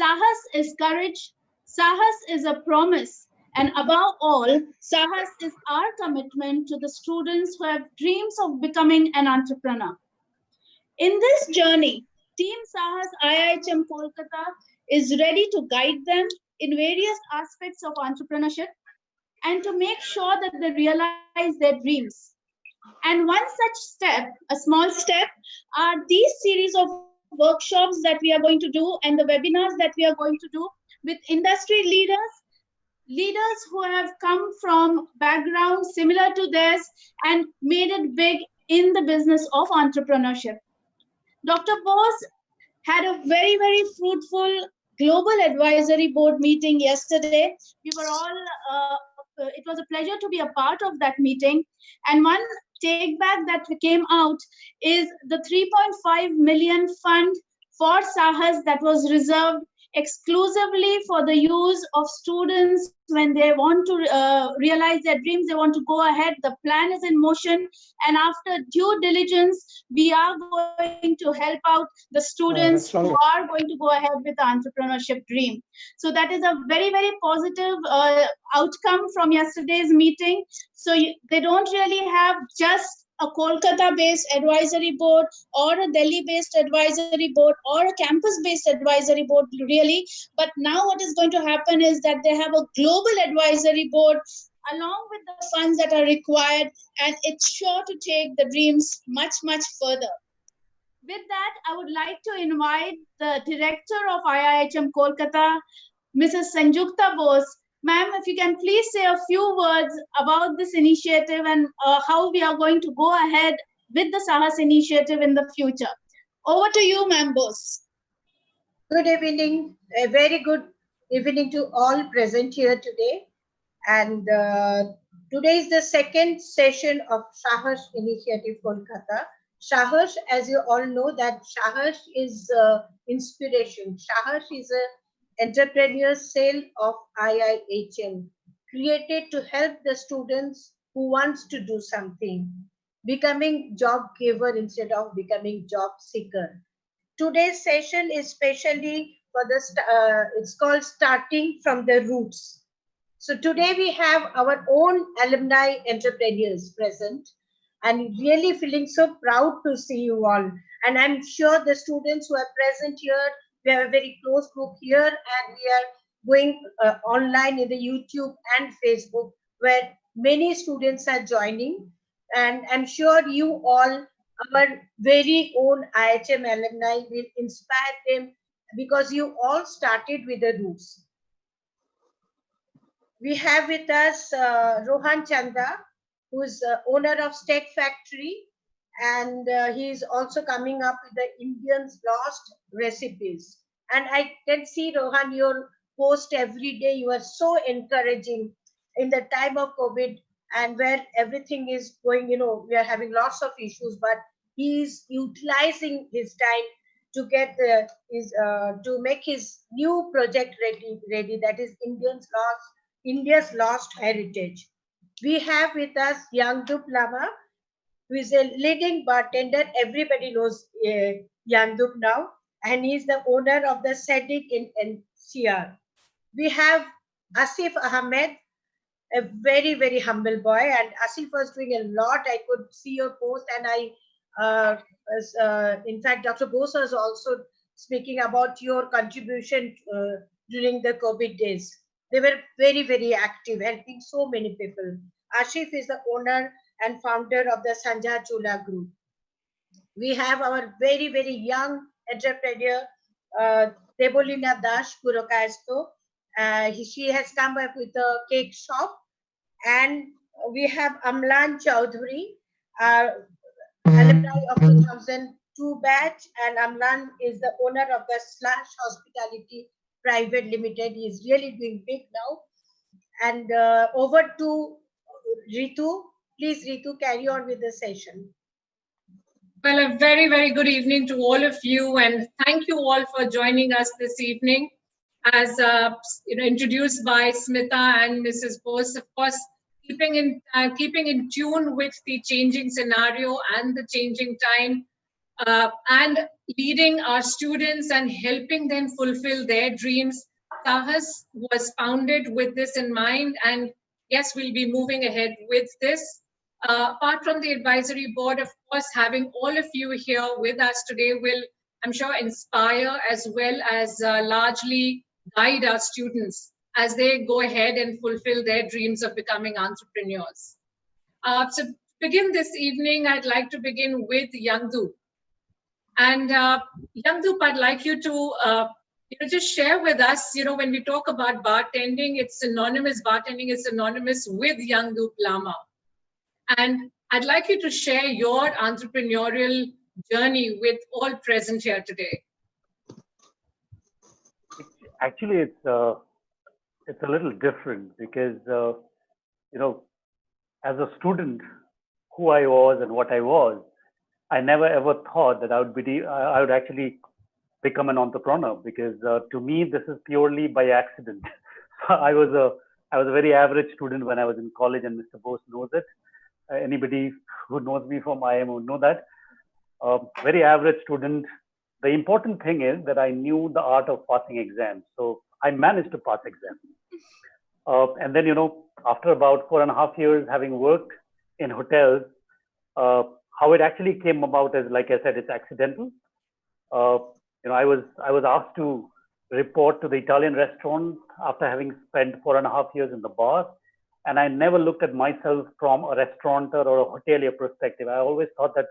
Sahas is courage, Sahas is a promise, and above all, Sahas is our commitment to the students who have dreams of becoming an entrepreneur. In this journey, Team Sahas IIHM Kolkata is ready to guide them in various aspects of entrepreneurship and to make sure that they realize their dreams. And one such step, a small step, are these series of workshops that we are going to do and the webinars that we are going to do with industry leaders who have come from backgrounds similar to theirs and made it big in the business of entrepreneurship. Dr. Bose had a very, very fruitful global advisory board meeting yesterday. We were all, it was a pleasure to be a part of that meeting. And one take back that came out is the 3.5 million fund for Sahas that was reserved exclusively for the use of students when they want to realize their dreams, they want to go ahead. The plan is in motion, and after due diligence, we are going to help out the students who are going to go ahead with the entrepreneurship dream. So that is a very, very positive outcome from yesterday's meeting. So they don't really have just a Kolkata-based advisory board or a Delhi-based advisory board or a campus-based advisory board, really. But now what is going to happen is that they have a global advisory board along with the funds that are required, and it's sure to take the dreams much, much further. With that, I would like to invite the director of IIHM Kolkata, Mrs. Sanjukta Bose. Ma'am, if you can please say a few words about this initiative and how we are going to go ahead with the Sahas initiative in the future. Over to you, Ma'am Bose. Good evening, a very good evening to all present here today. And today is the second session of Sahas Initiative Kolkata. Sahas, as you all know, that Sahas is inspiration. Sahas is an entrepreneur cell of IIHM, created to help the students who wants to do something, becoming job giver instead of becoming job seeker. Today's session is specially for the, it's called Starting from the Roots. So today we have our own alumni entrepreneurs present, and really feeling so proud to see you all. And I'm sure the students who are present here, we have a very close group here, and we are going online in the YouTube and Facebook, where many students are joining. And I'm sure you all, our very own IIHM alumni, will inspire them because you all started with the roots. We have with us Rohan Chanda, who is owner of Steak Factory, and he is also coming up with the Indians Lost recipes. And I can see, Rohan, your post every day. You are so encouraging in the time of COVID and where everything is going, we are having lots of issues, but he is utilizing his time to get to make his new project ready. That is India's Lost Heritage. We have with us Yangdup Lama, who is a leading bartender. Everybody knows Yangdup now, and he is the owner of the SEDIC in NCR. We have Asif Ahmed, a very, very humble boy, and Asif was doing a lot. I could see your post, and in fact, Dr. Bose was also speaking about your contribution during the COVID days. They were very, very active, helping so many people. Asif is the owner and founder of the Sanja Chula Group. We have our very, very young entrepreneur, Debolina Dash Purokasto. She has come up with a cake shop. And we have Amlan Chowdhury, alumni of 2002 batch, and Amlan is the owner of the Slash Hospitality Private Limited. He is really doing big now. And over to Ritu. Please, Ritu, carry on with the session. Well, a very, very good evening to all of you, and thank you all for joining us this evening. As introduced by Smita and Mrs. Bose, of course, keeping in tune with the changing scenario and the changing time. and leading our students and helping them fulfill their dreams. Sahas was founded with this in mind, and yes, we'll be moving ahead with this. Apart from the advisory board, of course, having all of you here with us today will, I'm sure, inspire as well as largely guide our students as they go ahead and fulfill their dreams of becoming entrepreneurs. So to begin this evening, I'd like to begin with Yangdu. And Yangdu, I'd like you to just share with us, when we talk about bartending, bartending is synonymous with Yangdu Plama. And I'd like you to share your entrepreneurial journey with all present here today. Actually, it's a little different because, as a student, who I was and what I was, I never ever thought that I would actually become an entrepreneur, because to me this is purely by accident. I was a very average student when I was in college, and Mr. Bose knows it. Anybody who knows me from IIM would know that. Very average student. The important thing is that I knew the art of passing exams, so I managed to pass exams. And then, after about 4.5 years having worked in hotels, how it actually came about is, like I said, it's accidental. I was asked to report to the Italian restaurant after having spent 4.5 years in the bar, and I never looked at myself from a restaurateur or a hotelier perspective. I always thought that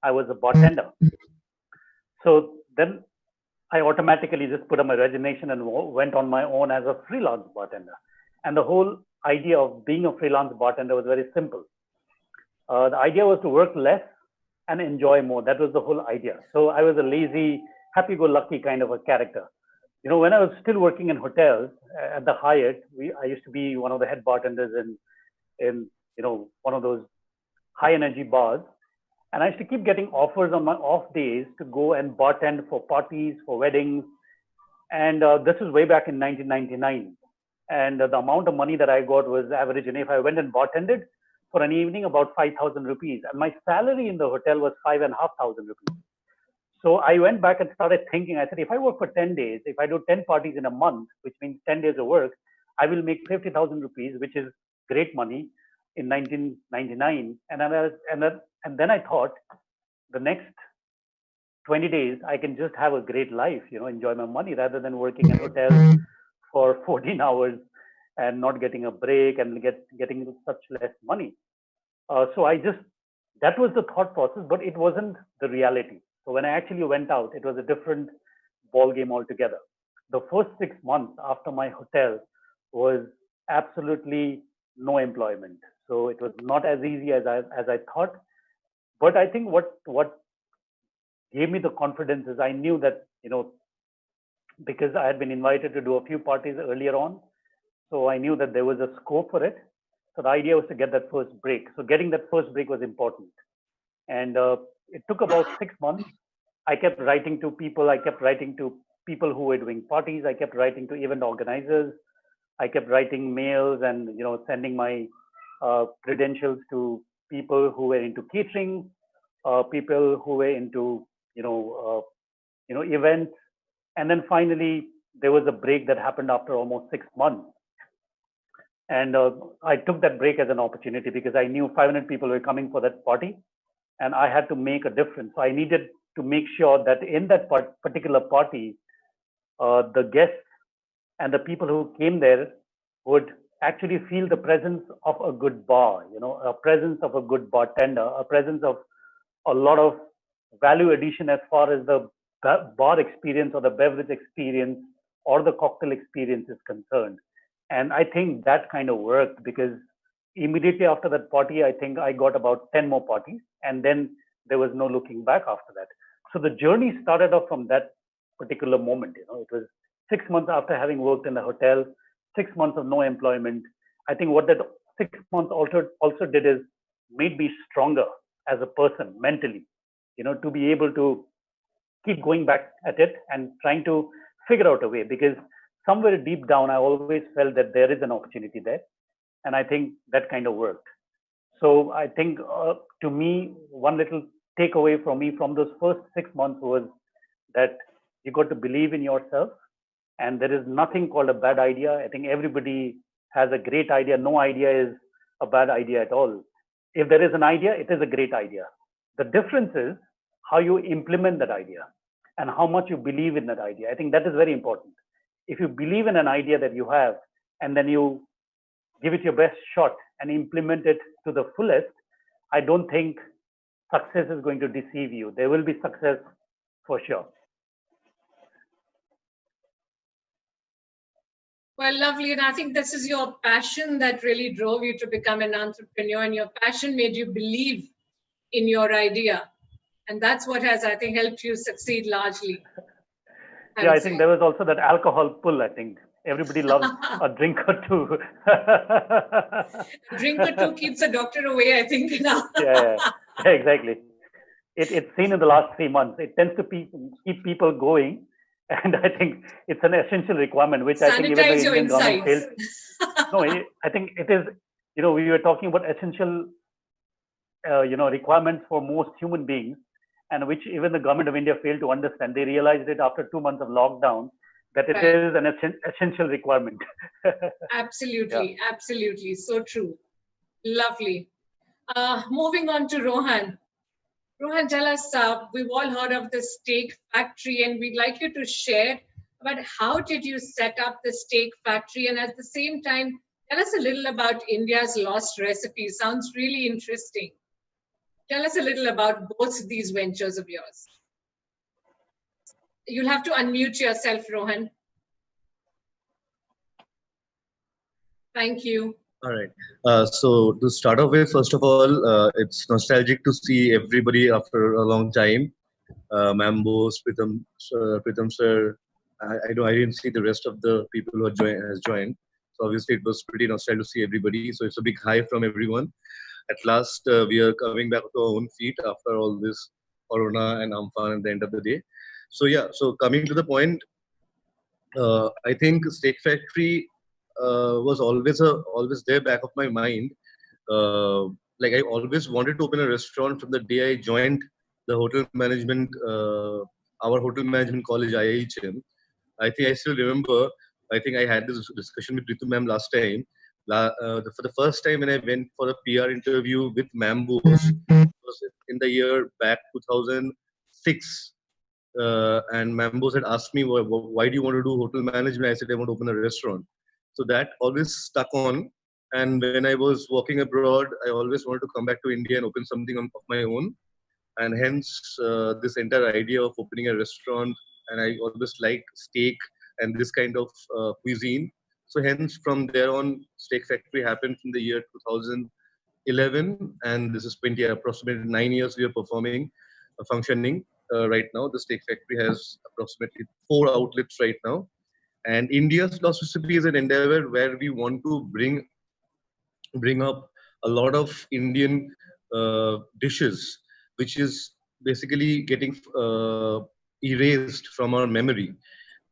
I was a bartender. So then I automatically just put up my resignation and went on my own as a freelance bartender. And the whole idea of being a freelance bartender was very simple. The idea was to work less and enjoy more. That was the whole idea. So I was a lazy, happy-go-lucky kind of a character. When I was still working in hotels at the Hyatt, I used to be one of the head bartenders in one of those high-energy bars. And I used to keep getting offers on my off days to go and bartend for parties, for weddings. And this was way back in 1999. And the amount of money that I got was average. And if I went and bartended for an evening, about 5,000 rupees. And my salary in the hotel was 5,500 rupees. So I went back and started thinking. I said, if I work for 10 days, if I do 10 parties in a month, which means 10 days of work, I will make 50,000 rupees, which is great money in 1999. And then I thought, the next 20 days, I can just have a great life, enjoy my money rather than working in hotels for 14 hours and not getting a break and getting such less money. So that was the thought process, but it wasn't the reality. So when I actually went out, it was a different ball game altogether. The first 6 months after my hotel was absolutely no employment. So it was not as easy as I thought. But I think what gave me the confidence is I knew that, because I had been invited to do a few parties earlier on, so I knew that there was a scope for it. So the idea was to get that first break. So getting that first break was important. And it took about 6 months. I kept writing to people. I kept writing to people who were doing parties. I kept writing to event organizers. I kept writing mails and, sending my credentials to people who were into catering, people who were into, events. And then finally, there was a break that happened after almost 6 months. And I took that break as an opportunity because I knew 500 people were coming for that party, and I had to make a difference. So I needed to make sure that in that particular party, the guests and the people who came there would actually feel the presence of a good bar, a presence of a good bartender, a presence of a lot of value addition as far as the bar experience or the beverage experience or the cocktail experience is concerned. And I think that kind of worked because immediately after that party, I think I got about 10 more parties, and then there was no looking back after that. So the journey started off from that particular moment. It was 6 months after having worked in the hotel, 6 months of no employment. I think what that 6 months also did is made me stronger as a person mentally, to be able to keep going back at it and trying to figure out a way, because somewhere deep down, I always felt that there is an opportunity there. And I think that kind of worked. So I think to me, one little takeaway from me from those first 6 months was that you got to believe in yourself, and there is nothing called a bad idea. I think everybody has a great idea. No idea is a bad idea at all. If there is an idea, it is a great idea. The difference is how you implement that idea and how much you believe in that idea. I think that is very important. If you believe in an idea that you have and then you give it your best shot and implement it to the fullest, I don't think success is going to deceive you. There will be success for sure. Well, lovely. And I think this is your passion that really drove you to become an entrepreneur, and your passion made you believe in your idea. And that's what has, I think, helped you succeed largely. Yeah, I think there was also that alcohol pull. I think everybody loves a drink or two. A drink or two keeps a doctor away, I think. Yeah, exactly. It's seen in the last 3 months. It tends to keep people going. And I think it's an essential requirement, which I think even the Indian government fails. No, I think it is, we were talking about essential, requirements for most human beings, and which even the government of India failed to understand. They realized it after 2 months of lockdown that it is an essential requirement. Absolutely, absolutely. So true. Lovely. Moving on to Rohan. Rohan, tell us, we've all heard of the steak factory, and we'd like you to share about how did you set up the steak factory, and at the same time, tell us a little about India's lost recipe. Sounds really interesting. Tell us a little about both these ventures of yours. You'll have to unmute yourself, Rohan. Thank you. All right. So to start off with, first of all, it's nostalgic to see everybody after a long time. Mambos, Pritam sir. I didn't see the rest of the people who has joined. So obviously it was pretty nostalgic to see everybody. So it's a big hi from everyone. At last, we are coming back to our own feet after all this Corona and Amphan at the end of the day. So yeah, so coming to the point, I think Steak Factory was always there back of my mind. Like I always wanted to open a restaurant from the day I joined the hotel management, our hotel management college, IIHM. I think I still remember. I think I had this discussion with Ritu ma'am last time. For the first time when I went for a PR interview with Mambos, was in the year back 2006. And Mambos had asked me, why do you want to do hotel management? I said, I want to open a restaurant. So that always stuck on. And when I was working abroad, I always wanted to come back to India and open something of my own. And hence this entire idea of opening a restaurant. And I always liked steak and this kind of cuisine. So hence from there on, Steak Factory happened in the year 2011. And this is approximately 9 years we are functioning. Right now, the Steak Factory has approximately 4 outlets right now. And India's Lost Recipe is an endeavor where we want to bring up a lot of Indian dishes, which is basically getting erased from our memory.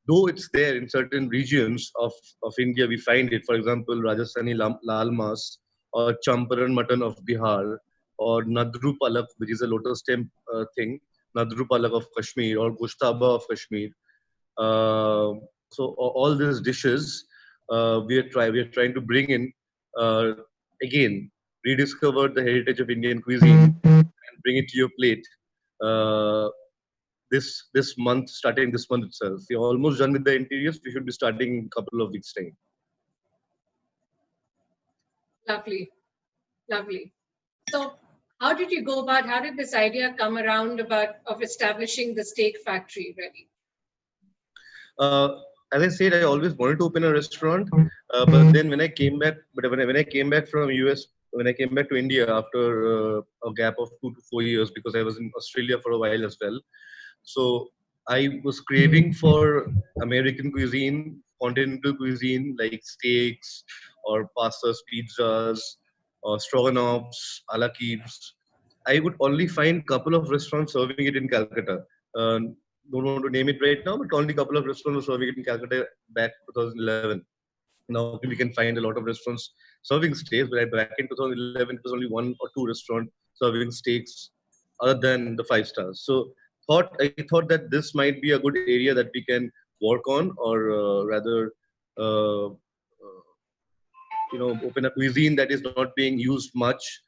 Though it's there in certain regions of India, we find it. For example, Rajasthani lal mas, or champaran mutton of Bihar, or nadru palak, which is a lotus stem thing, nadru palak of Kashmir, or gushtaba of Kashmir. So all these dishes we are trying to bring in again, rediscover the heritage of Indian cuisine and bring it to your plate. This month, starting this month itself. We're almost done with the interiors. We should be starting in a couple of weeks' time. Lovely, lovely. So, how did you go about? How did this idea come around of establishing the steak factory? Really? As I said, I always wanted to open a restaurant, but then when I came back, when I came back from US, when I came back to India after a gap of 2 to 4 years, because I was in Australia for a while as well. So I was craving for American cuisine, continental cuisine like steaks or pastas, pizzas, or stroganoffs, alakibs. I would only find a couple of restaurants serving it in Calcutta. Don't want to name it right now, but only a couple of restaurants were serving it in Calcutta back 2011. Now we can find a lot of restaurants serving steaks, but back in 2011, it was only 1 or 2 restaurants serving steaks other than the 5 stars. So I thought that this might be a good area that we can work on, or rather, open a cuisine that is not being used much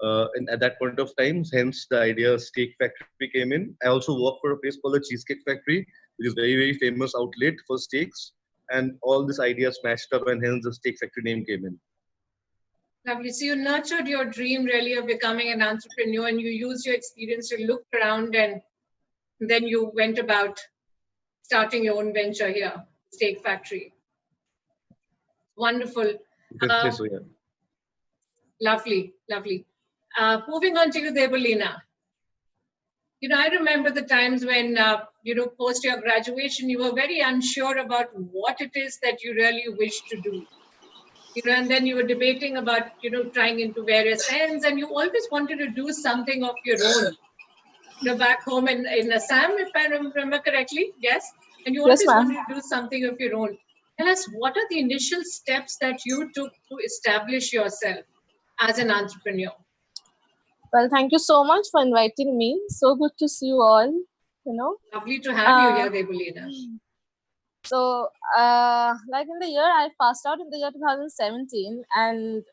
at that point of time. Hence, the idea Steak Factory came in. I also work for a place called the Cheesecake Factory, which is very, very famous outlet for steaks. And all this idea smashed up, and hence the Steak Factory name came in. Lovely. So you nurtured your dream really of becoming an entrepreneur, and you used your experience to look around, and then you went about starting your own venture here, Steak Factory. Wonderful. You can say so, yeah. Lovely, lovely. Moving on to you, Debolina. I remember the times when, post your graduation, you were very unsure about what it is that you really wish to do. And then you were debating about, trying into various ends, and you always wanted to do something of your own. Back home in Assam, if I remember correctly, yes? And you always wanted to do something of your own. Tell us, what are the initial steps that you took to establish yourself as an entrepreneur? Well, thank you so much for inviting me. So good to see you all, Lovely to have you here, Debolina. So, like in the year, I passed out in the year 2017, and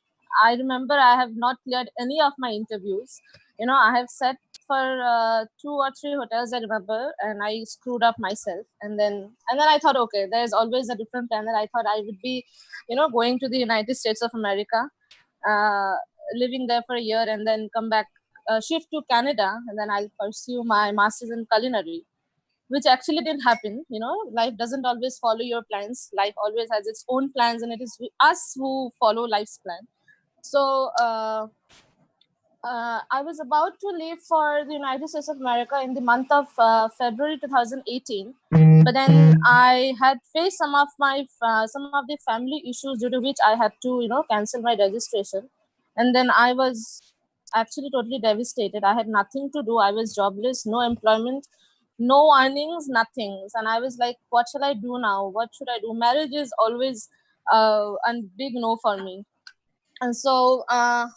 I remember I have not cleared any of my interviews. I have set for 2 or 3 hotels, I remember, and I screwed up myself. And then I thought, okay, there's always a different plan. And I thought I would be, going to the United States of America, living there for a year, and then come back, shift to Canada, and then I'll pursue my master's in culinary, which actually didn't happen. Life doesn't always follow your plans. Life always has its own plans, and it is us who follow life's plan. So I was about to leave for the United States of America in the month of February 2018, but then I had faced some of the family issues, due to which I had to cancel my registration. And then I was actually totally devastated. I had nothing to do. I was jobless, no employment, no earnings, nothing. And I was like, what shall I do now? What should I do? Marriage is always a big no for me. And so I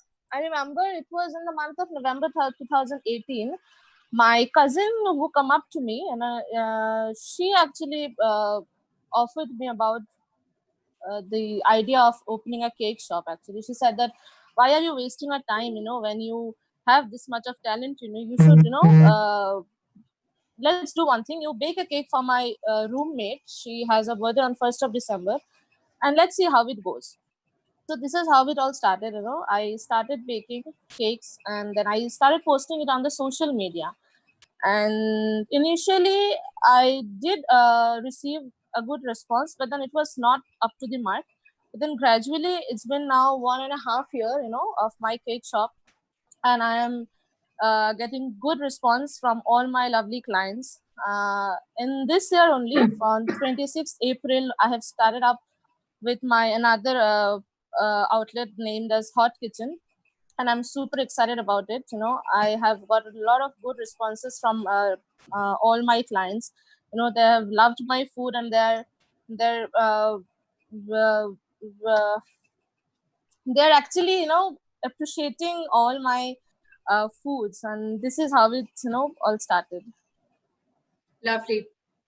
remember it was in the month of November 2018. My cousin who come up to me, and she actually offered me about the idea of opening a cake shop. Actually, she said that, why are you wasting your time, when you have this much of talent, you should, let's do one thing. You bake a cake for my roommate. She has a birthday on 1st of December, and let's see how it goes. So this is how it all started. I started baking cakes, and then I started posting it on the social media. And initially I did receive a good response, but then it was not up to the mark. But then gradually, it's been now 1.5 years, of my cake shop, and I am getting good response from all my lovely clients. In this year only, on 26th April, I have started up with my another outlet named as Hot Kitchen, and I'm super excited about it. I have got a lot of good responses from all my clients. They have loved my food, and they're actually appreciating all my foods, and this is how it all started. Lovely.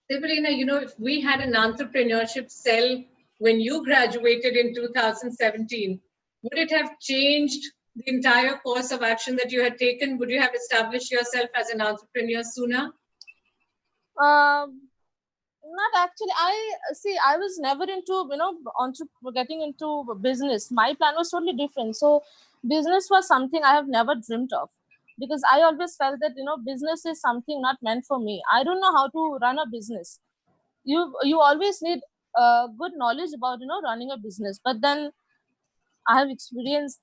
Debolina, if we had an entrepreneurship cell when you graduated in 2017, would it have changed the entire course of action that you had taken? Would you have established yourself as an entrepreneur sooner? Not actually. I was never into getting into business. My plan was totally different. So business was something I have never dreamt of, because I always felt that business is something not meant for me. I don't know how to run a business. You always need good knowledge about running a business, but then I have experienced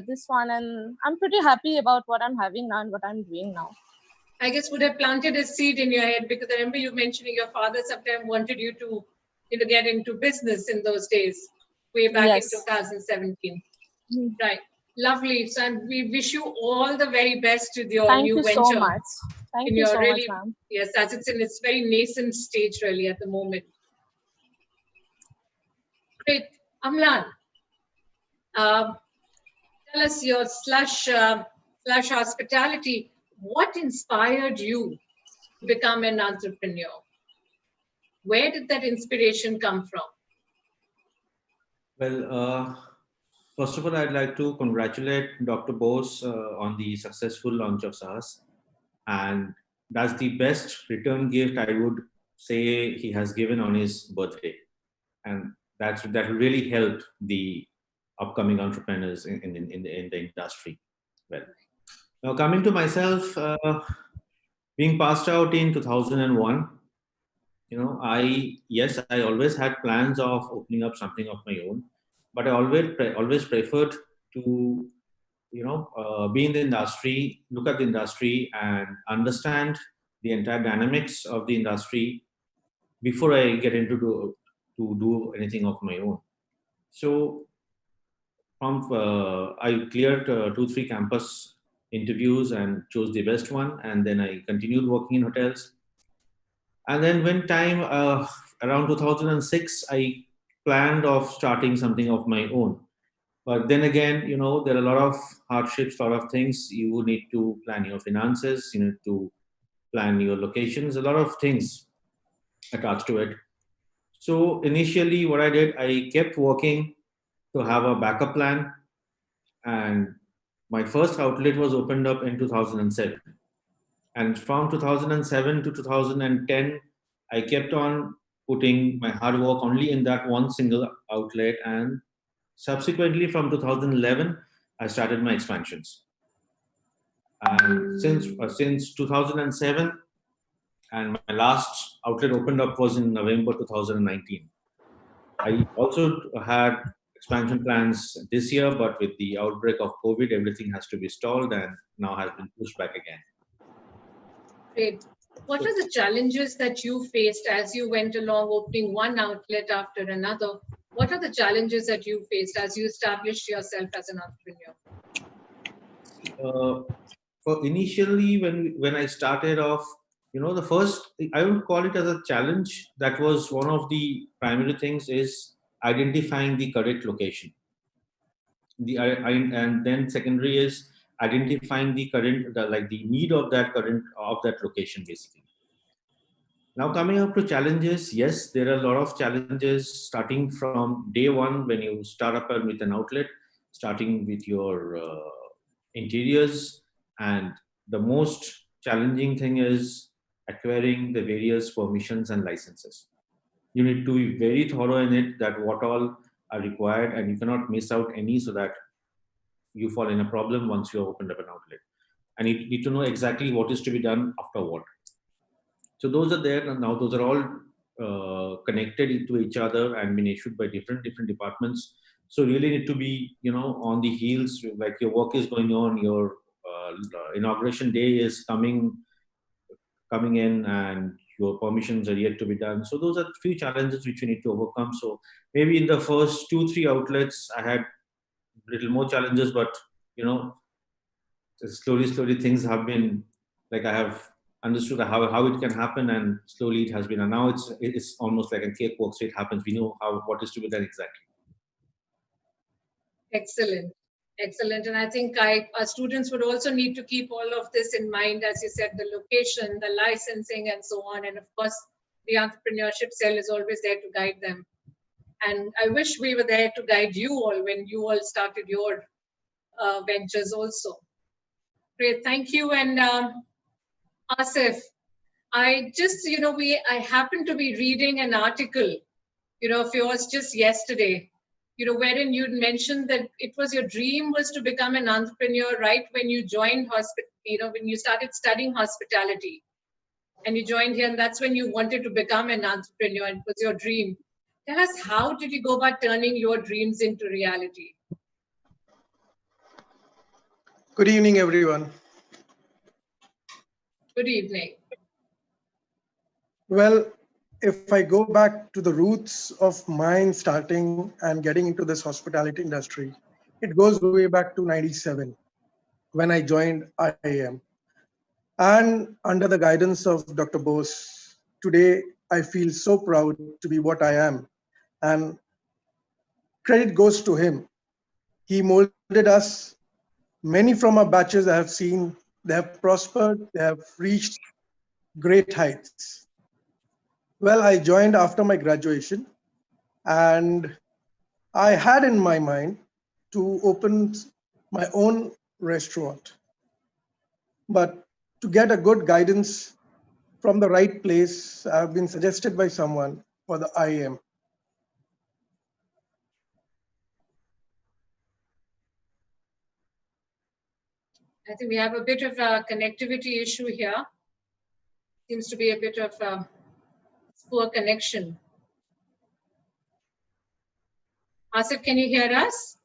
this one, and I'm pretty happy about what I'm having now and what I'm doing now. I guess would have planted a seed in your head, because I remember you mentioning your father sometime wanted you to get into business in those days, way back in 2017. Right. Lovely. So we wish you all the very best with your new venture. Thank you so much. Thank you so much, ma'am. Yes, as it's in its very nascent stage really at the moment. Great. Amlan, tell us your slush hospitality. what inspired you to become an entrepreneur? Where did that inspiration come from? Well, first of all, I'd like to congratulate Dr. Bose on the successful launch of Sahas. And that's the best return gift I would say he has given on his birthday. And that will really help the upcoming entrepreneurs in the industry. Well, now coming to myself, being passed out in 2001, I always had plans of opening up something of my own, but I always preferred to be in the industry, look at the industry, and understand the entire dynamics of the industry before I get into to do anything of my own. So I cleared 2-3 campus interviews and chose the best one, and then I continued working in hotels. And then when time around 2006, I planned of starting something of my own. But then again, there are a lot of hardships, a lot of things. You need to plan your finances, you need to plan your locations, a lot of things attached to it. So initially what I did, I kept working to have a backup plan. And my first outlet was opened up in 2007. And from 2007 to 2010, I kept on putting my hard work only in that one single outlet. And subsequently, from 2011, I started my expansions. And since 2007, and my last outlet opened up was in November 2019. I also had expansion plans this year, but with the outbreak of COVID, everything has to be stalled and now has been pushed back again. Great. What are the challenges that you faced as you went along opening one outlet after another? What are the challenges that you faced as you established yourself as an entrepreneur? Initially, when I started off, the first, I would call it as a challenge. That was one of the primary things is identifying the correct location. And then secondary is identifying the need of that location basically. Now coming up to challenges, yes, there are a lot of challenges starting from day one when you start up with an outlet, starting with your interiors, and the most challenging thing is acquiring the various permissions and licenses. You need to be very thorough in it, that what all are required, and you cannot miss out any so that you fall in a problem once you have opened up an outlet. And you need to know exactly what is to be done after what. So those are there, and now those are all connected to each other and been issued by different departments. So really need to be, on the heels, like your work is going on, your inauguration day is coming in, and your permissions are yet to be done. So those are few challenges which you need to overcome. So maybe in the first 2-3 outlets, I had little more challenges, but slowly things have been like I have understood how it can happen, and slowly it has been, and now it's almost like a cakewalk. So it happens. We know what is to be done exactly. Excellent. And I think our students would also need to keep all of this in mind, as you said, the location, the licensing, and so on. And of course, the entrepreneurship cell is always there to guide them. And I wish we were there to guide you all when you all started your ventures also. Great, thank you. And Asif, I just, I happened to be reading an article, of yours just yesterday, wherein you'd mentioned that it was your dream was to become an entrepreneur right when you joined when you started studying hospitality, and you joined here, and that's when you wanted to become an entrepreneur. It was your dream. Tell us, how did you go about turning your dreams into reality? Good evening, everyone. Good evening. Well, if I go back to the roots of mine starting and getting into this hospitality industry, it goes way back to 97 when I joined IIHM. And under the guidance of Dr. Bose, today I feel so proud to be what I am. And credit goes to him. He molded us. Many from our batches I have seen They have prospered. They have reached great heights. Well, I joined after my graduation, and I had in my mind to open my own restaurant. But to get a good guidance from the right place, I've been suggested by someone for the IIM. I think we have a bit of a connectivity issue here. Seems to be a bit of a poor connection. Asif, can you hear us?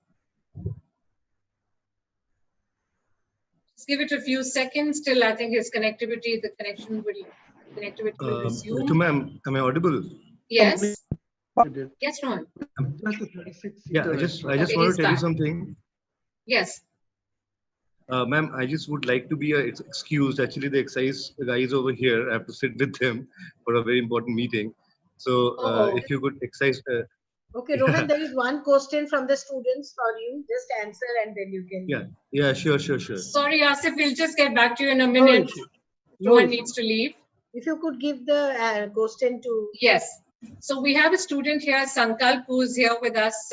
Just give it a few seconds till I think his connectivity, the connection will resume. Ma'am, am I audible? Yes. Yes, Ron. Yeah, I just want to tell you something. Yes. Ma'am, I just would like to be excused. Actually, the excise guys over here, I have to sit with them for a very important meeting. So if you could excise. Okay, Rohan, there is one question from the students for you. Just answer and then you can. Yeah, sure. Sorry, Asif, we'll just get back to you in a minute. Rohan needs to leave. If you could give the question to. Yes. So we have a student here, Sankalp, who's here with us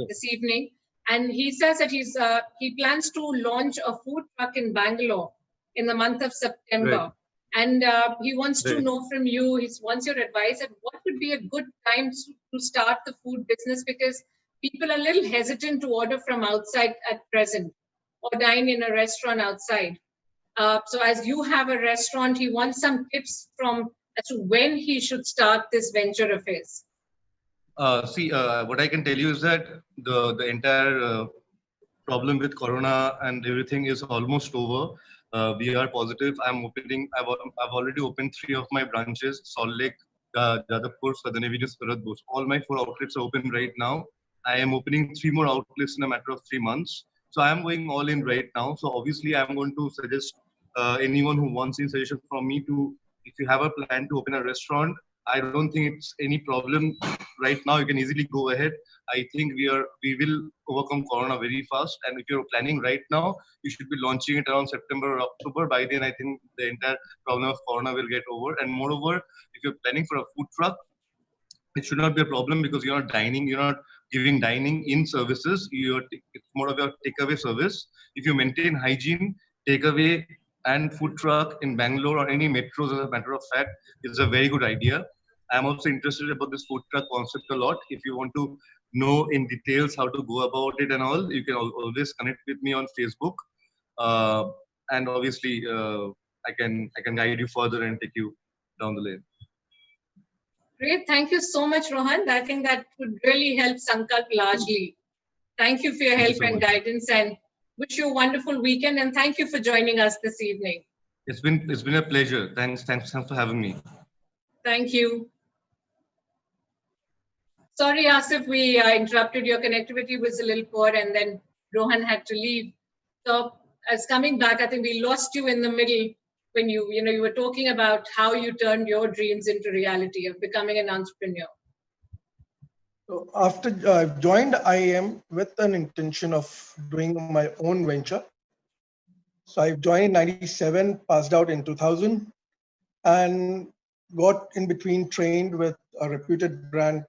this evening. And he says that he plans to launch a food truck in Bangalore in the month of September. Right. And he wants to know from you, he wants your advice at what would be a good time to start the food business, because people are a little hesitant to order from outside at present or dine in a restaurant outside. So as you have a restaurant, he wants some tips as to when he should start this venture of his. What I can tell you is that the entire problem with Corona and everything is almost over. We are positive. I've already opened 3 of my branches: Salt Lake, Jadavpur, Southern Avenue, Surat, Bose. All my 4 outlets are open right now. I am opening 3 more outlets in a matter of 3 months. So I am going all in right now. So obviously, I am going to suggest anyone who wants any suggestion from me to, if you have a plan to open a restaurant, I don't think it's any problem right now. You can easily go ahead. I think we will overcome Corona very fast. And if you're planning right now, you should be launching it around September or October. By then, I think the entire problem of Corona will get over. And moreover, if you're planning for a food truck, it should not be a problem because you're not giving dining in services. It's more of a takeaway service. If you maintain hygiene, takeaway and food truck in Bangalore or any metros, as a matter of fact, is a very good idea. I'm also interested about this food truck concept a lot. If you want to know in details how to go about it and all, you can always connect with me on Facebook. And obviously, I can guide you further and take you down the lane. Great. Thank you so much, Rohan. I think that would really help Sankalp largely. Thank you for your help and guidance, and wish you a wonderful weekend. And thank you for joining us this evening. It's been a pleasure. Thanks for having me. Thank you. Sorry, Asif, we interrupted. Your connectivity was a little poor, and then Rohan had to leave. So as coming back, I think we lost you in the middle when you were talking about how you turned your dreams into reality of becoming an entrepreneur. So after I've joined IIM with an intention of doing my own venture. So I joined in 97, passed out in 2000, and got in between trained with a reputed brand,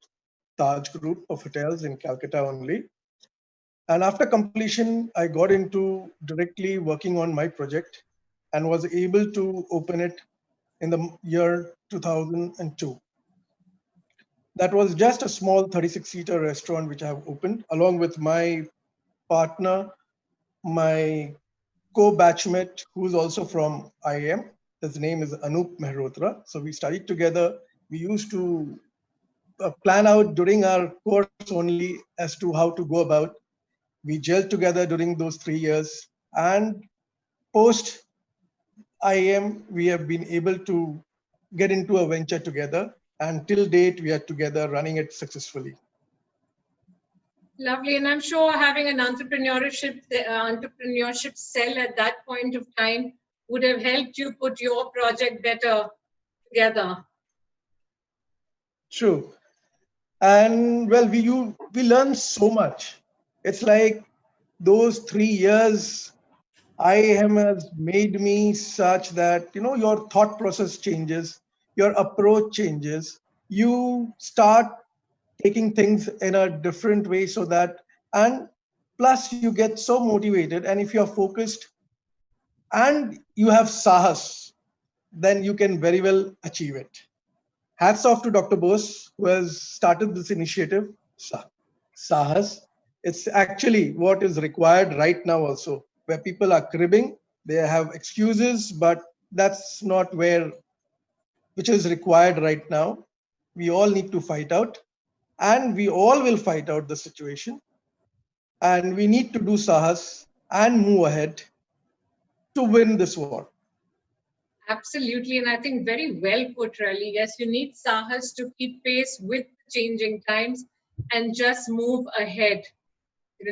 Taj Group of hotels in Calcutta only. And after completion, I got into directly working on my project and was able to open it in the year 2002. That was just a small 36-seater restaurant which I have opened along with my partner, my co-batchmate, who's also from IIM. His name is Anup Mehrotra. So we studied together. We used to plan out during our course only as to how to go about. We gelled together during those 3 years, and post IIM, we have been able to get into a venture together, and till date, we are together running it successfully. Lovely, and I'm sure having an entrepreneurship cell at that point of time would have helped you put your project better together. True. And well, we learned so much. It's like those 3 years IIM has made me such that, you know, your thought process changes, your approach changes. You start taking things in a different way so that, and plus you get so motivated. And if you're focused and you have sahas, then you can very well achieve it. Hats off to Dr. Bose, who has started this initiative, Sahas. It's actually what is required right now also, where people are cribbing, they have excuses, but that's not where, which is required right now. We all need to fight out, and we all will fight out the situation. And we need to do Sahas and move ahead to win this war. Absolutely, and I think very well put, really. Yes, you need Sahas to keep pace with changing times and just move ahead.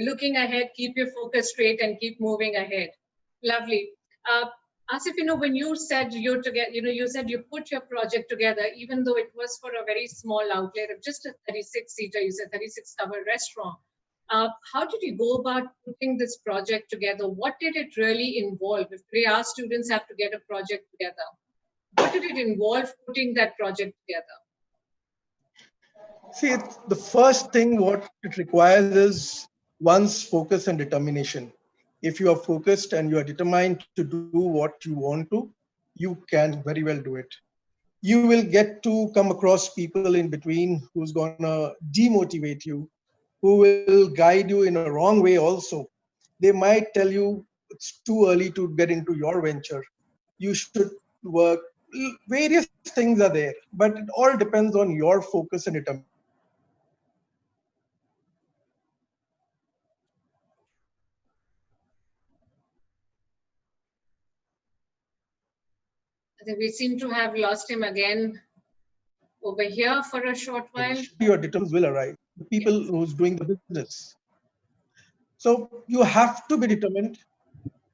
Looking ahead, keep your focus straight and keep moving ahead. Lovely. Asif, when you said you're together, you said you put your project together, even though it was for a very small outlet of just a 36-seater, you said 36-cover restaurant. How did you go about putting this project together? What did it really involve? If today our students have to get a project together, what did it involve putting that project together? See, the first thing what it requires is one's focus and determination. If you are focused and you are determined to do what you want to, you can very well do it. You will get to come across people in between who's gonna demotivate you, who will guide you in a wrong way also. They might tell you it's too early to get into your venture. You should work. Various things are there, but it all depends on your focus and determination. I think we seem to have lost him again over here for a short while. Your determinants will arrive. The people who's doing the business. So you have to be determined.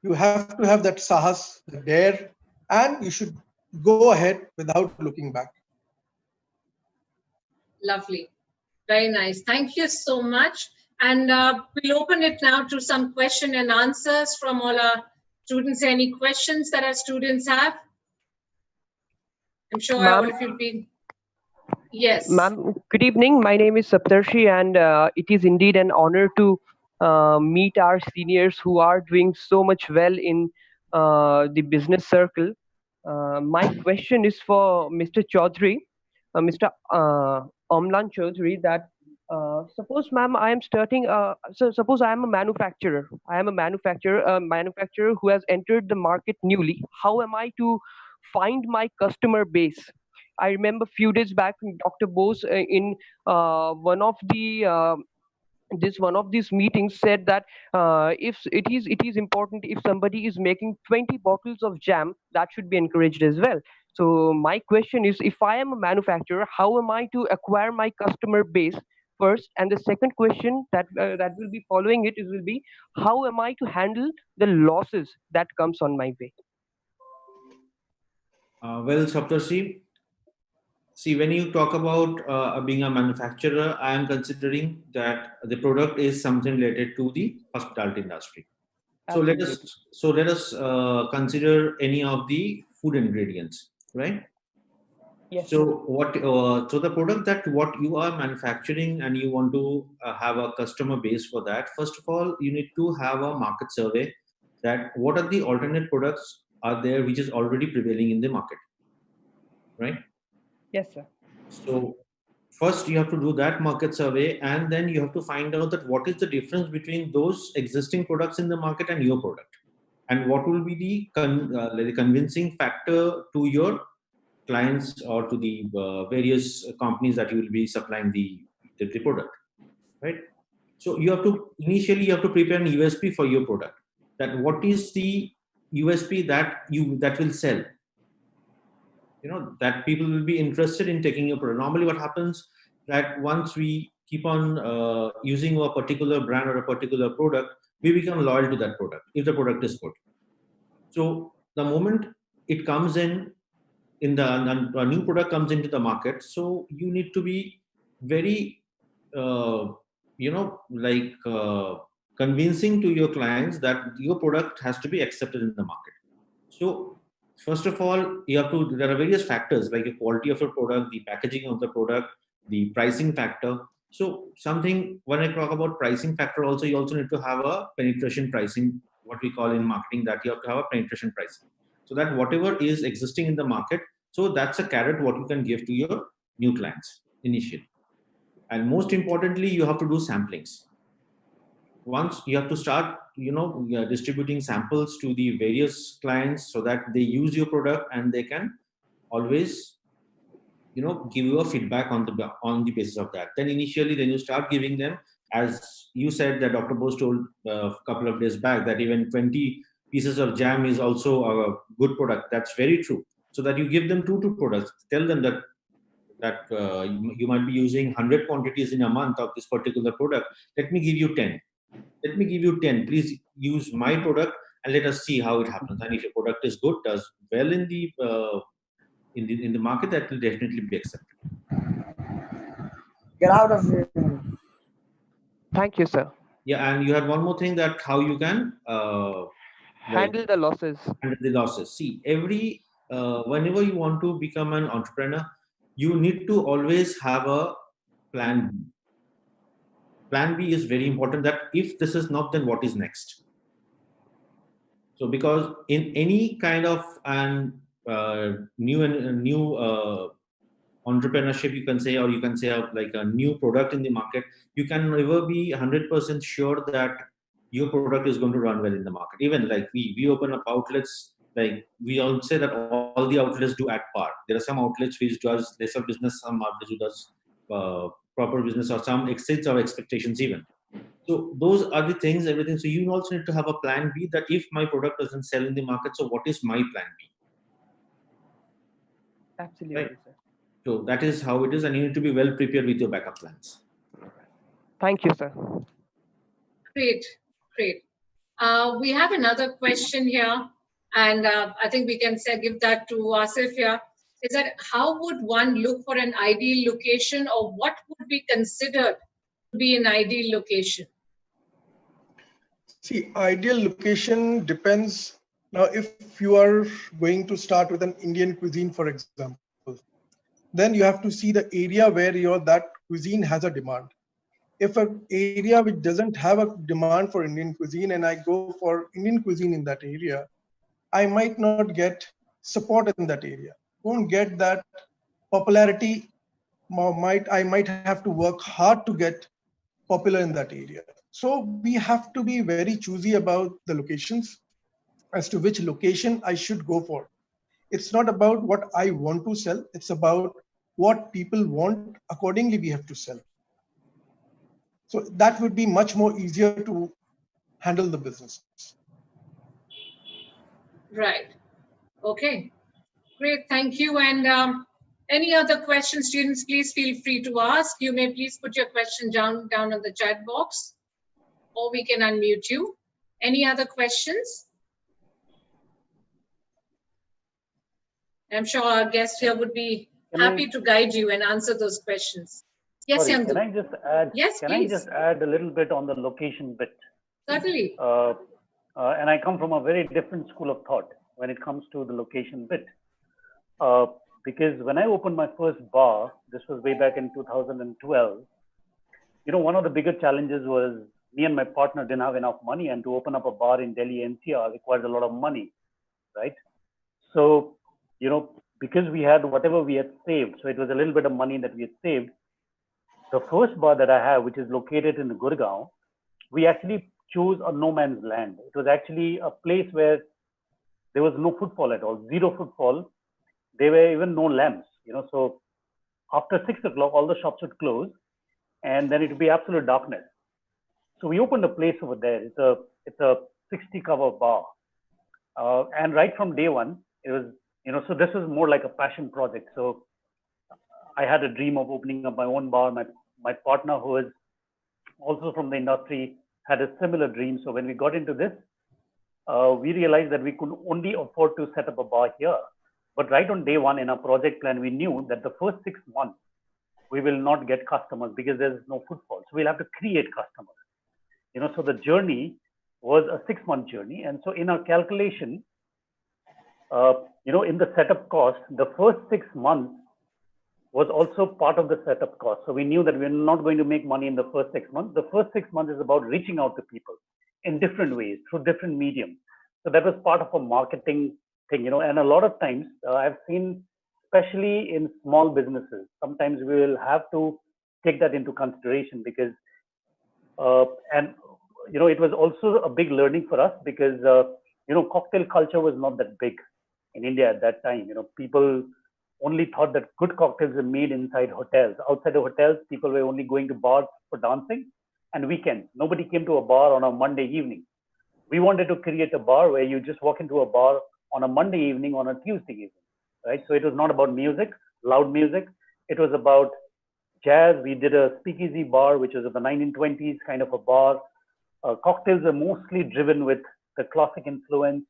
You have to have that sahas, the dare, and you should go ahead without looking back. Lovely. Very nice. Thank you so much. And we'll open it now to some question and answers from all our students. Any questions that our students have? I'm sure all of you will be. Yes. Ma'am, good evening. My name is Saptarshi, and it is indeed an honor to meet our seniors who are doing so much well in the business circle. My question is for Mr. Chaudhary, Mr. Omlan Chaudhary, that suppose, ma'am, I am starting, so suppose I am a manufacturer. I am a manufacturer who has entered the market newly. How am I to find my customer base? I remember a few days back, Dr. Bose in one of the one of these meetings said that if it is important, if somebody is making 20 bottles of jam, that should be encouraged as well. So my question is, if I am a manufacturer, how am I to acquire my customer base first? And the second question that will be following it is will be, how am I to handle the losses that comes on my way? Well, Saptarshi, see, when you talk about being a manufacturer, I am considering that the product is something related to the hospitality industry. So let us consider any of the food ingredients, right? Yes. So so the product that what you are manufacturing and you want to have a customer base for that. First of all, you need to have a market survey that what are the alternate products are there which is already prevailing in the market, right? Yes, sir. So first you have to do that market survey, and then you have to find out that what is the difference between those existing products in the market and your product, and what will be the convincing factor to your clients or to the various companies that you will be supplying the product, right? So you have to initially you have to prepare an USP for your product. That what is the USP that will sell, that people will be interested in taking your product. Normally what happens that once we keep on using a particular brand or a particular product, we become loyal to that product if the product is good. So the moment it comes in a new product comes into the market, so you need to be very convincing to your clients that your product has to be accepted in the market. So first of all, there are various factors like the quality of your product, the packaging of the product, the pricing factor. So when I talk about pricing factor also, you also need to have a penetration pricing, what we call in marketing, that you have to have a penetration pricing. So that whatever is existing in the market, so that's a carrot what you can give to your new clients initially. And most importantly, you have to do samplings. Once you have to start, distributing samples to the various clients so that they use your product and they can always, give you a feedback on the basis of that. Then initially, then you start giving them, as you said that Dr. Bose told a couple of days back, that even 20 pieces of jam is also a good product. That's very true. So that you give them two products, tell them that you might be using 100 quantities in a month of this particular product. Let me give you 10. Let me give you 10. Please use my product and let us see how it happens. And if your product is good, does well in the market, that will definitely be accepted. Get out of here. Thank you, sir. Yeah, and you had one more thing, that how you can Handle the losses. handle the losses. See, whenever you want to become an entrepreneur, you need to always have a plan B. Plan B is very important, that if this is not, then what is next? So because in any kind of new entrepreneurship, you can say, or you can say like a new product in the market, you can never be 100% sure that your product is going to run well in the market. Even like we open up outlets, like we all say that all the outlets do at par. There are some outlets which does lesser business, some outlets who does proper business, or some exceeds our expectations even. So those are the things, everything. So you also need to have a plan B, that if my product doesn't sell in the market, so what is my plan B? Absolutely, Right. sir. So that is how it is, and you need to be well prepared with your backup plans. Thank you, sir. Great. We have another question here, and I think we can give that to Asif here. Is that how would one look for an ideal location, or what would be considered to be an ideal location? See, ideal location depends. Now, if you are going to start with an Indian cuisine, for example, then you have to see the area where that cuisine has a demand. If an area which doesn't have a demand for Indian cuisine and I go for Indian cuisine in that area, I might not get support in that area. Won't get that popularity. I might have to work hard to get popular in that area. So we have to be very choosy about the locations as to which location I should go for. It's not about what I want to sell. It's about what people want. Accordingly, we have to sell. So that would be much more easier to handle the business. Right. Okay. Great. Thank you. And any other questions, students, please feel free to ask. You may please put your question down in the chat box, or we can unmute you. Any other questions? I'm sure our guest here would be happy to guide you and answer those questions. Yes, Sorry, Yandu. can I just add? Yes, can please. I just add a little bit on the location bit? Certainly. And I come from a very different school of thought when it comes to the location bit. Because when I opened my first bar, this was way back in 2012, one of the bigger challenges was me and my partner didn't have enough money, and to open up a bar in Delhi NCR requires a lot of money, right? So, because we had whatever we had saved, so it was a little bit of money that we had saved. The first bar that I have, which is located in Gurgaon, we actually chose a no man's land. It was actually a place where there was no footfall at all, zero footfall. There were even no lamps, so after 6 o'clock, all the shops would close, and then it would be absolute darkness. So we opened a place over there. It's a 60-cover bar. And right from day one, it was, so this was more like a passion project. So I had a dream of opening up my own bar. My partner, who is also from the industry, had a similar dream. So when we got into this, we realized that we could only afford to set up a bar here. But right on day one in our project plan, we knew that the first 6 months, we will not get customers because there's no footfall. So we'll have to create customers. So the journey was a 6-month journey. And so in our calculation, in the setup cost, the first 6 months was also part of the setup cost. So we knew that we're not going to make money in the first 6 months. The first 6 months is about reaching out to people in different ways, through different mediums. So that was part of a marketing thing, and a lot of times I've seen, especially in small businesses, sometimes we will have to take that into consideration because, and it was also a big learning for us because, cocktail culture was not that big in India at that time. People only thought that good cocktails were made inside hotels. Outside the hotels, people were only going to bars for dancing and weekends. Nobody came to a bar on a Monday evening. We wanted to create a bar where you just walk into a bar on a Monday evening, on a Tuesday evening, right? So it was not about music, loud music. It was about jazz. We did a speakeasy bar, which was of the 1920s kind of a bar. Cocktails are mostly driven with the classic influence.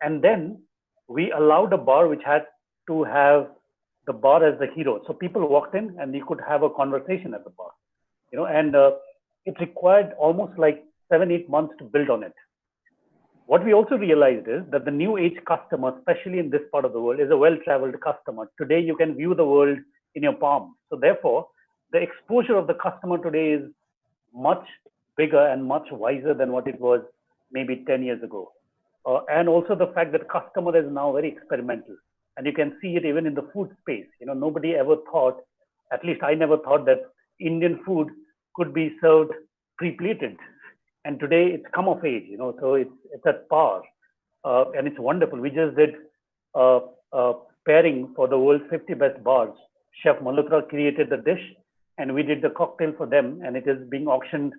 And then we allowed a bar which had to have the bar as the hero. So people walked in and you could have a conversation at the bar, and it required almost like 7-8 months to build on it. What we also realized is that the new age customer, especially in this part of the world, is a well-traveled customer. Today, you can view the world in your palm. So therefore, the exposure of the customer today is much bigger and much wiser than what it was maybe 10 years ago. And also the fact that customer is now very experimental. And you can see it even in the food space. Nobody ever thought, at least I never thought, that Indian food could be served pre-plated. And today it's come of age, so it's at par. And it's wonderful. We just did a pairing for the world's 50 best bars. Chef Malhotra created the dish and we did the cocktail for them. And it is being auctioned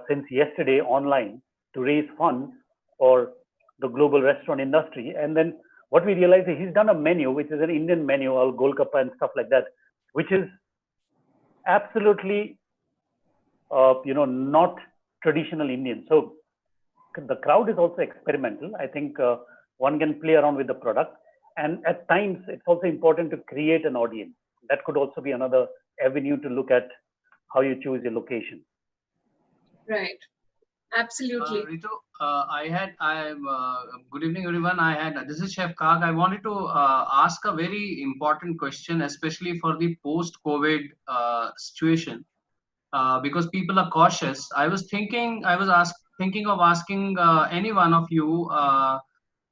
since yesterday online to raise funds for the global restaurant industry. And then what we realized is he's done a menu, which is an Indian menu, all Golgappa and stuff like that, which is absolutely, not traditional Indian. So the crowd is also experimental. I think one can play around with the product. And at times, it's also important to create an audience. That could also be another avenue to look at how you choose your location. Right. Absolutely. Ritu, good evening, everyone. This is Chef Kag. I wanted to ask a very important question, especially for the post-COVID situation, because people are cautious. I was thinking of asking any one of you,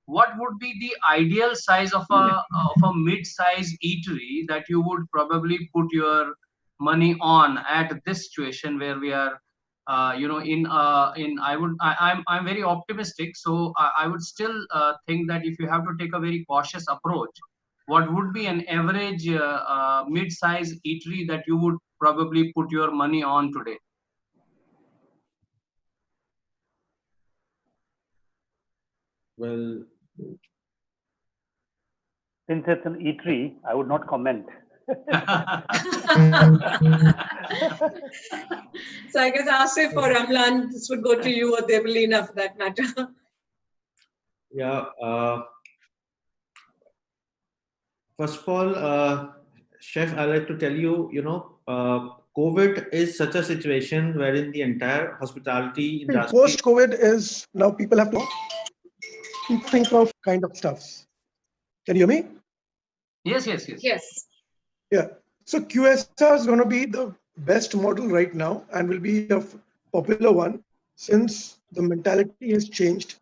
what would be the ideal size of a mid-size eatery that you would probably put your money on at this situation where we are, I'm very optimistic. So I would still think that if you have to take a very cautious approach, what would be an average mid-size eatery that you would probably put your money on today? Well, since it's an eatery, I would not comment. So I guess I'll say for Amlan, this would go to you or Devalina for that matter. Yeah. First of all, Chef, I'd like to tell you, COVID is such a situation wherein the entire hospitality industry. Post-COVID is now people have to think of kind of stuffs. Can you hear me? Yes. Yeah. So QSR is going to be the best model right now and will be a popular one since the mentality has changed.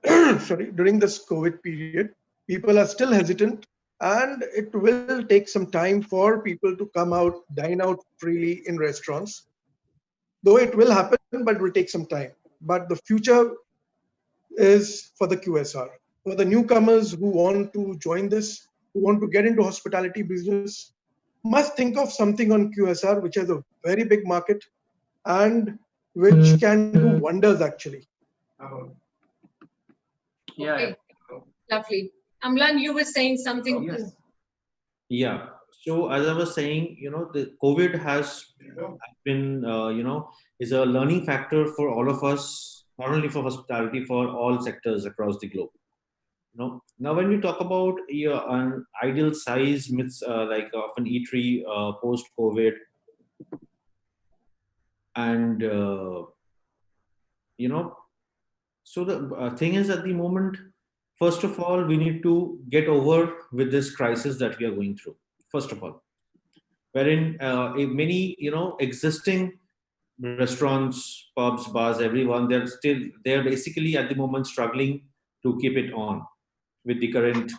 Sorry, during this COVID period, people are still hesitant and it will take some time for people to come out, dine out freely in restaurants. Though it will happen, but it will take some time. But the future is for the QSR. For the newcomers who want to join this, who want to get into hospitality business, must think of something on QSR, which has a very big market and which can do wonders actually. Yeah. Okay. Lovely. Amlan, you were saying something. Yes. Yeah. So as I was saying, the COVID has been, is a learning factor for all of us, not only for hospitality, for all sectors across the globe. Now when we talk about an ideal size, like of an eatery post-COVID, and So the thing is, at the moment, first of all, we need to get over with this crisis that we are going through. First of all, wherein many existing restaurants, pubs, bars, everyone, they're basically at the moment struggling to keep it on with the current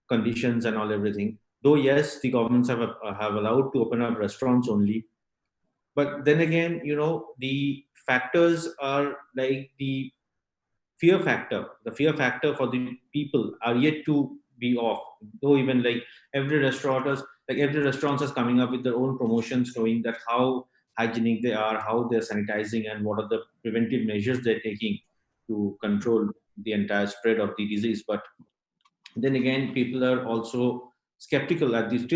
conditions and all everything. Though yes, the governments have allowed to open up restaurants only, but then again, the factors are like the fear factor for the people are yet to be off. Though even like every restaurant is coming up with their own promotions, showing that how hygienic they are, how they're sanitizing, and what are the preventive measures they're taking to control the entire spread of the disease. But then again, people are also still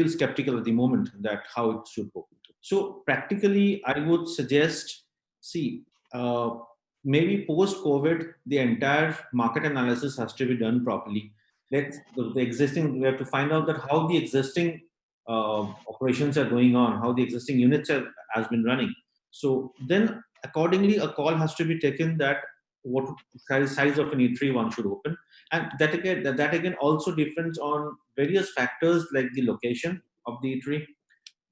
skeptical at the moment that how it should go. So practically, I would suggest, see, maybe post-COVID, the entire market analysis has to be done properly. We have to find out that how the existing operations are going on, how the existing units has been running. So then accordingly, a call has to be taken that what size of an eatery one should open. And that again also depends on various factors like the location of the eatery,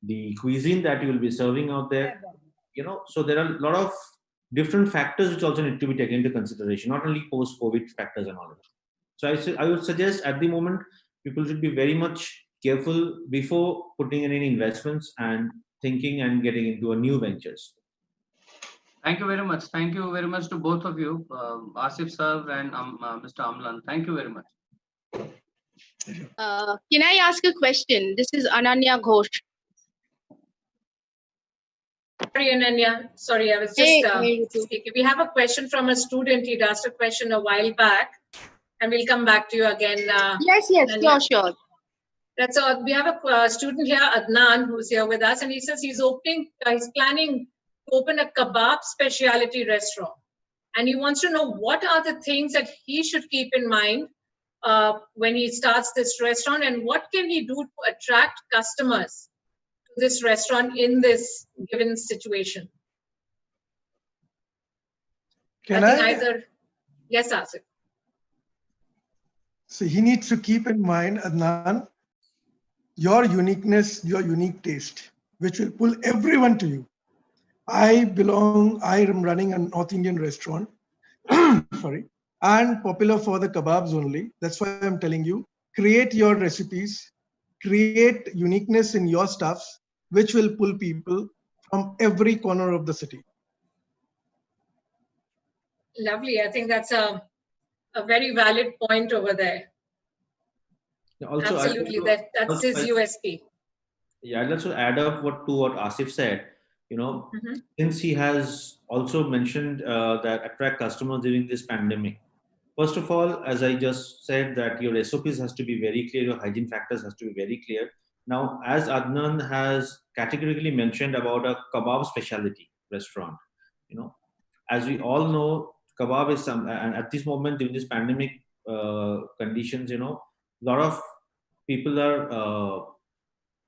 the cuisine that you will be serving out there. So there are a lot of different factors which also need to be taken into consideration, not only post-COVID factors and all of that. So I would suggest at the moment people should be very much careful before putting in any investments and thinking and getting into a new ventures. Thank you very much. Thank you very much to both of you, Asif sir and Mr. Amlan. Thank you very much. Can I ask a question? This is Ananya Ghosh. Sorry, Ananya. Sorry, I was just speaking. We have a question from a student. He'd asked a question a while back, and we'll come back to you again. Yes, Ananya. sure. That's all. We have a student here, Adnan, who's here with us, and he says he's planning to open a kebab specialty restaurant, and he wants to know what are the things that he should keep in mind when he starts this restaurant, and what can he do to attract customers to this restaurant in this given situation. Yes, Asif. So he needs to keep in mind, Adnan, your uniqueness, your unique taste, which will pull everyone to you. I am running a North Indian restaurant, sorry, and popular for the kebabs only. That's why I'm telling you, create your recipes, create uniqueness in your stuffs, which will pull people from every corner of the city. Lovely. I think that's a very valid point over there. Also, absolutely, that's his USP. Yeah, I'd also add up to what Asif said. Since he has also mentioned that attract customers during this pandemic. First of all, as I just said, that your SOPs has to be very clear, your hygiene factors has to be very clear. Now, as Adnan has categorically mentioned about a kebab specialty restaurant, as we all know, kebab is and at this moment during this pandemic conditions, a lot of people are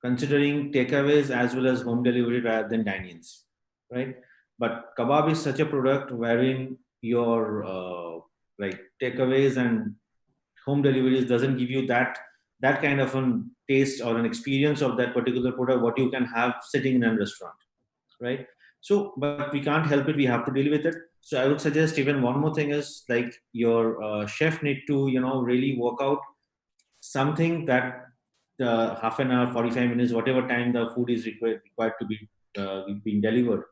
considering takeaways as well as home delivery rather than dine-ins, right? But kebab is such a product wherein your like takeaways and home deliveries doesn't give you that kind of an taste or an experience of that particular product what you can have sitting in a restaurant, right? So, but we can't help it. We have to deal with it. So I would suggest even one more thing is like your chef need to really work out something that half an hour, 45 minutes, whatever time the food is required to be being delivered.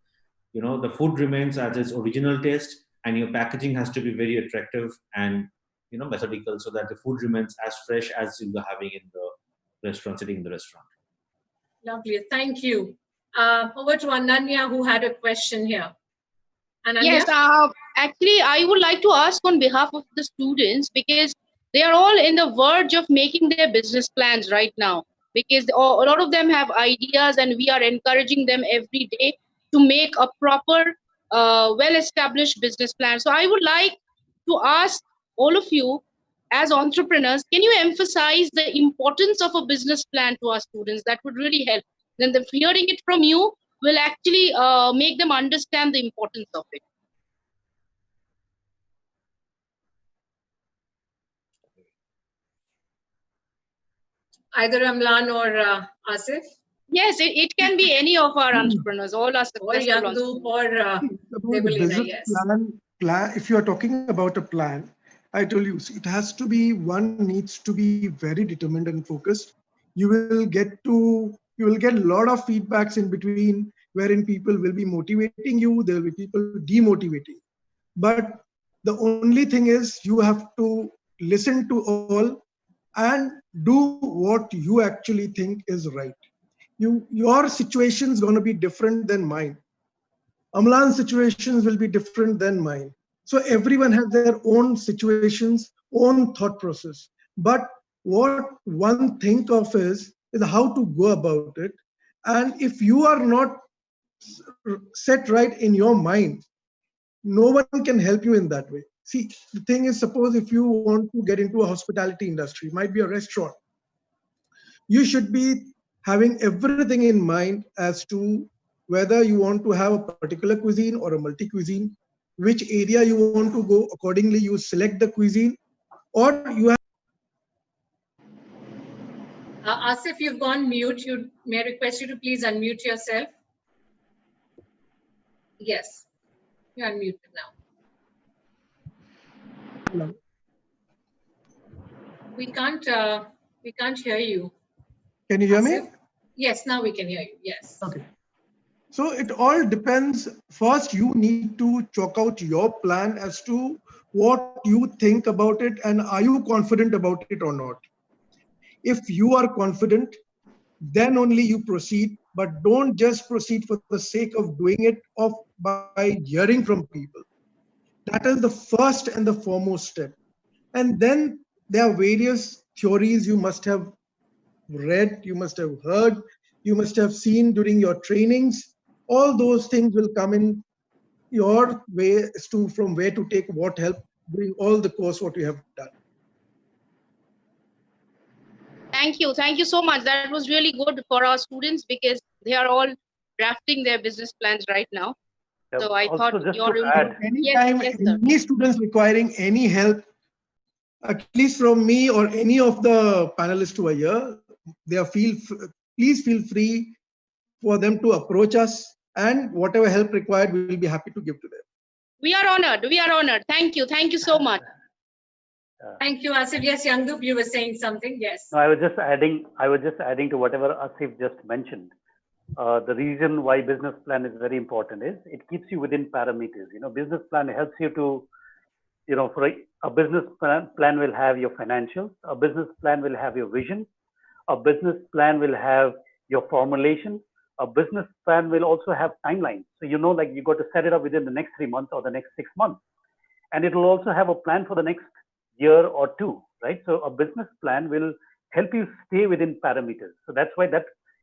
The food remains as its original taste, and your packaging has to be very attractive and methodical, so that the food remains as fresh as you are having in the restaurant, sitting in the restaurant. Lovely, thank you. Over to Ananya, who had a question here. Ananya? Yes, actually, I would like to ask on behalf of the students, because they are all in the verge of making their business plans right now, because a lot of them have ideas, and we are encouraging them every day to make a proper, well-established business plan. So I would like to ask all of you, as entrepreneurs, can you emphasize the importance of a business plan to our students? That would really help. Then hearing it from you will actually make them understand the importance of it. Either Amlan or Asif? Yes, it can be any of our entrepreneurs. All are Or successful. Yangdoop or About the Devalina, business yes. plan. If you are talking about a plan, I told you it has to be, one needs to be very determined and focused. You will get a lot of feedbacks in between, wherein people will be motivating you, there will be people demotivating. But the only thing is you have to listen to all and do what you actually think is right. Your situation is going to be different than mine. Amlan's situations will be different than mine. So everyone has their own situations, own thought process. But what one think of is how to go about it. And if you are not set right in your mind, no one can help you in that way. See, the thing is, suppose if you want to get into a hospitality industry, it might be a restaurant, you should be having everything in mind as to whether you want to have a particular cuisine or a multi-cuisine, which area you want to go. Accordingly, you select the cuisine, or you have. Asif, you've gone mute. May I request you to please unmute yourself? Yes, you're unmuted now. Hello. We can't hear you. Can you hear Asif? me? Yes, now we can hear you. Yes. Okay. So it all depends. First, you need to chalk out your plan as to what you think about it and are you confident about it or not. If you are confident, then only you proceed, but don't just proceed for the sake of doing it or by hearing from people. That is the first and the foremost step. And then there are various theories you must have read, you must have heard, you must have seen during your trainings. All those things will come in your way as to from where to take what help during all the course what you have done. Thank you. Thank you so much. That was really good for our students because they are all drafting their business plans right now. So I Also, thought just your to add, Anytime yes, sir. any students requiring any help, at least from me or any of the panelists who are here, please feel free for them to approach us, and whatever help required, we will be happy to give to them. We are honored. We are honored. Thank you. Thank you so much. Thank you, Asif. Yes, Yangdoop, you were saying something. Yes. no, I was just adding to whatever Asif just mentioned. The reason why business plan is very important is it keeps you within parameters. Business plan helps you to, for a business plan will have your financials, a business plan will have your vision, a business plan will have your formulation, a business plan will also have timelines. So, like you got to set it up within the next 3 months or the next 6 months. And it will also have a plan for the next year or two, right? So a business plan will help you stay within parameters. So that's why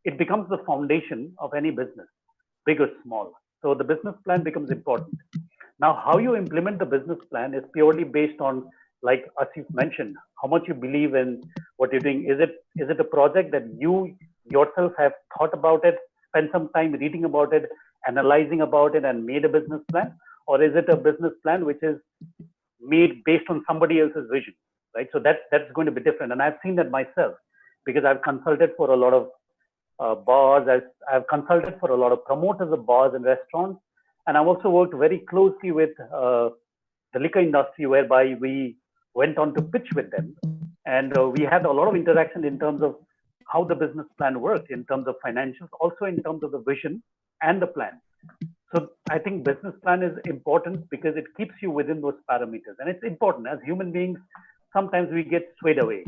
it becomes the foundation of any business, big or small. So the business plan becomes important. Now, how you implement the business plan is purely based on, like Asif mentioned, how much you believe in what you're doing. Is it a project that you yourself have thought about it, spent some time reading about it, analyzing about it, and made a business plan? Or is it a business plan which is made based on somebody else's vision, right? So that's going to be different. And I've seen that myself because I've consulted for a lot of bars. I've consulted for a lot of promoters of bars and restaurants. And I've also worked very closely with the liquor industry, whereby we went on to pitch with them. And we had a lot of interaction in terms of how the business plan worked, in terms of financials, also in terms of the vision and the plan. So I think business plan is important because it keeps you within those parameters. And it's important. As human beings, sometimes we get swayed away,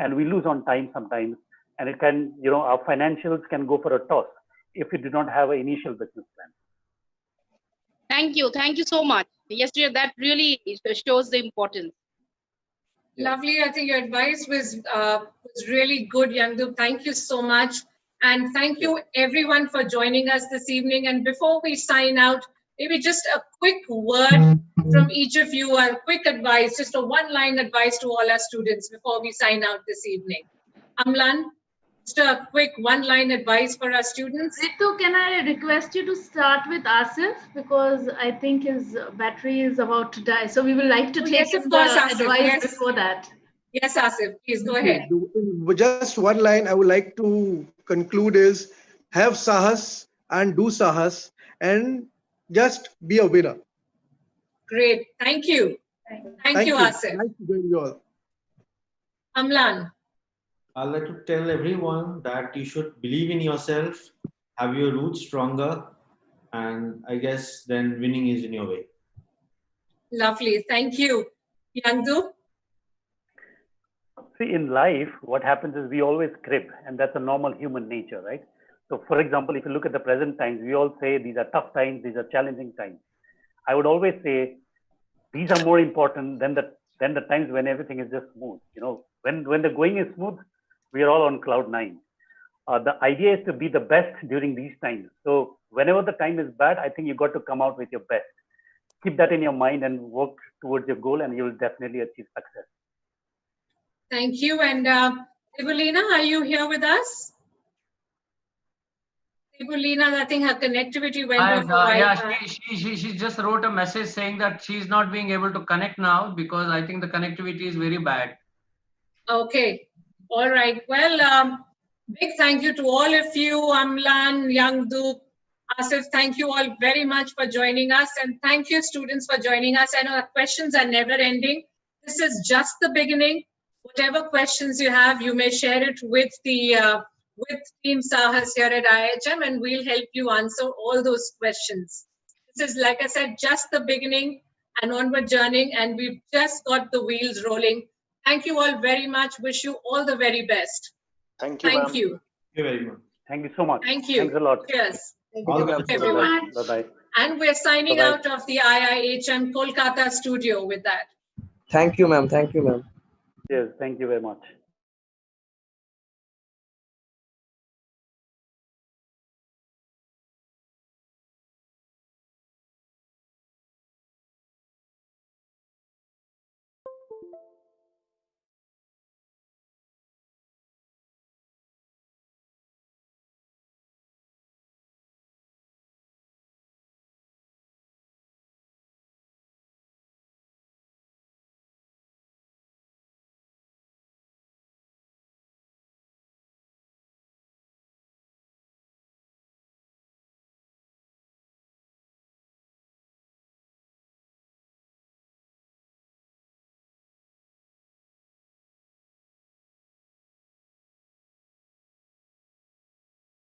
and we lose on time sometimes. And it can, our financials can go for a toss if you do not have an initial business plan. Thank you. Thank you so much. Yes, dear, that really shows the importance. Lovely. I think your advice was really good, Yangdoop. Thank you so much. And thank you everyone for joining us this evening. And before we sign out, maybe just a quick word from each of you, a quick advice, just a one-line advice to all our students before we sign out this evening. Amlan, just a quick one-line advice for our students. Ritu, can I request you to start with Asif, because I think his battery is about to die. So we would like to take yes, his of course, Asif, advice yes. before that. Yes, Asif, please go ahead. Just one line I would like to conclude is have sahas and do sahas and just be a winner. Great. Thank you. Thank you, Asif. Nice to join you all. Amlan. I'd like to tell everyone that you should believe in yourself, have your roots stronger, and I guess then winning is in your way. Lovely. Thank you. Yangdu? See, in life, what happens is we always crib, and that's a normal human nature, right? So, for example, if you look at the present times, we all say these are tough times, these are challenging times. I would always say these are more important than the times when everything is just smooth. You know, when the going is smooth, we are all on cloud nine. The idea is to be the best during these times. So, whenever the time is bad, I think you got to come out with your best. Keep that in your mind and work towards your goal, and you will definitely achieve success. Thank you. And Ibulina, are you here with us? Ibulina, I think her connectivity went off. Yeah, she just wrote a message saying that she's not being able to connect now because I think the connectivity is very bad. Okay. All right. Well, big thank you to all of you, Amlan, Yangdu, Asif. Thank you all very much for joining us. And thank you, students, for joining us. I know our questions are never ending. This is just the beginning. Whatever questions you have, you may share it with the with Team Sahas here at IIHM, and we'll help you answer all those questions. This is, like I said, just the beginning and onward journey, and we've just got the wheels rolling. Thank you all very much. Wish you all the very best. Thank you. Thank you. Thank you very much. Thank you so much. Thank you. Thanks a lot. Cheers. All the best, everyone. Bye-bye. And we're signing Bye-bye. out of the IIHM Kolkata studio with that. Thank you, ma'am. Thank you, ma'am. Yes, thank you very much.